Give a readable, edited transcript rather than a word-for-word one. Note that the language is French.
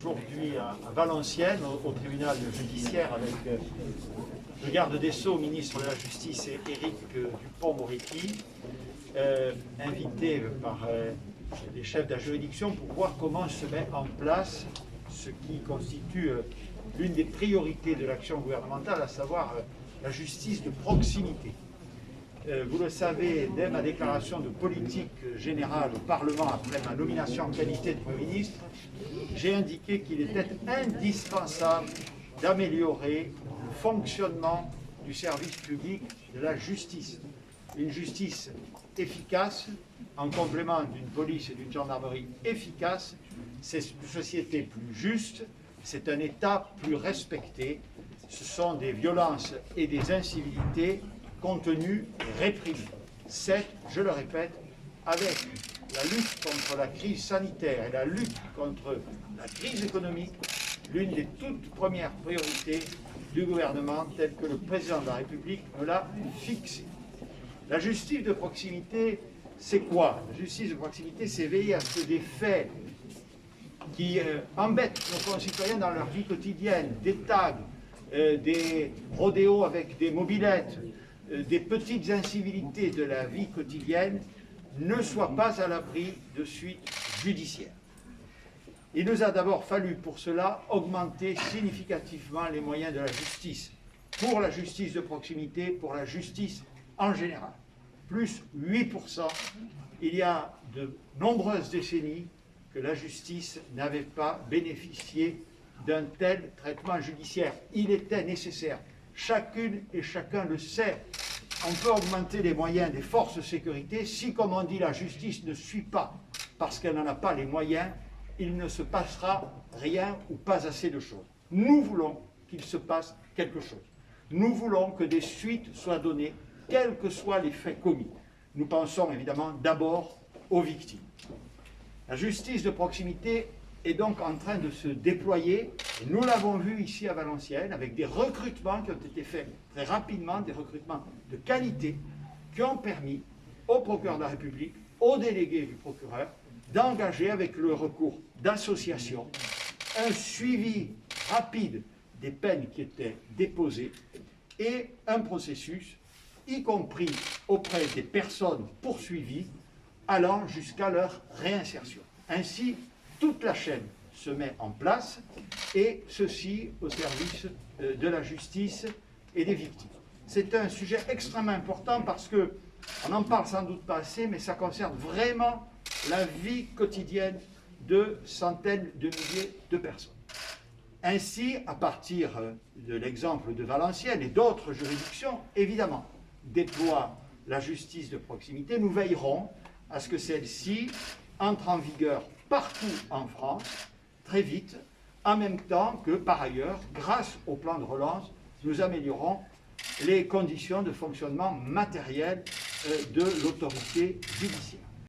aujourd'hui à Valenciennes, au tribunal judiciaire, avec le garde des Sceaux, ministre de la Justice, et Éric Dupond-Moretti, invité par les chefs de la juridiction pour voir comment se met en place ce qui constitue l'une des priorités de l'action gouvernementale, à savoir la justice de proximité. Vous le savez, dès ma déclaration de politique générale au Parlement, après ma nomination en qualité de Premier ministre, j'ai indiqué qu'il était indispensable d'améliorer le fonctionnement du service public de la justice. Une justice efficace, en complément d'une police et d'une gendarmerie efficaces, c'est une société plus juste, c'est un État plus respecté, ce sont des violences et des incivilités contenues et réprimées. C'est, je le répète, avec la lutte contre la crise sanitaire et la lutte contre la crise économique, l'une des toutes premières priorités du gouvernement telle que le président de la République me l'a fixée. La justice de proximité, c'est quoi? La justice de proximité, c'est veiller à ce que des faits qui embêtent nos concitoyens dans leur vie quotidienne, des tags, des rodéos avec des mobylettes, des petites incivilités de la vie quotidienne, ne soient pas à l'abri de suites judiciaires. Il nous a d'abord fallu pour cela augmenter significativement les moyens de la justice, pour la justice de proximité, pour la justice en général. Plus 8%, il y a de nombreuses décennies que la justice n'avait pas bénéficié d'un tel traitement judiciaire. Il était nécessaire. Chacune et chacun le sait. On peut augmenter les moyens des forces de sécurité si, comme on dit, la justice ne suit pas parce qu'elle n'en a pas les moyens, il ne se passera rien ou pas assez de choses. Nous voulons qu'il se passe quelque chose. Nous voulons que des suites soient données, quels que soient les faits commis. Nous pensons évidemment d'abord aux victimes. La justice de proximité est donc en train de se déployer, et nous l'avons vu ici à Valenciennes, avec des recrutements qui ont été faits très rapidement, des recrutements de qualité, qui ont permis au procureur de la République, aux délégués du procureur, d'engager avec le recours d'associations un suivi rapide des peines qui étaient déposées et un processus, y compris auprès des personnes poursuivies, allant jusqu'à leur réinsertion. Ainsi, toute la chaîne se met en place, et ceci au service de la justice et des victimes. C'est un sujet extrêmement important parce que, on n'en parle sans doute pas assez, mais ça concerne vraiment la vie quotidienne de centaines de milliers de personnes. Ainsi, à partir de l'exemple de Valenciennes et d'autres juridictions, évidemment, déploient la justice de proximité, nous veillerons à ce que celle-ci entre en vigueur partout en France, très vite, en même temps que, par ailleurs, grâce au plan de relance, nous améliorons les conditions de fonctionnement matériel de l'autorité judiciaire.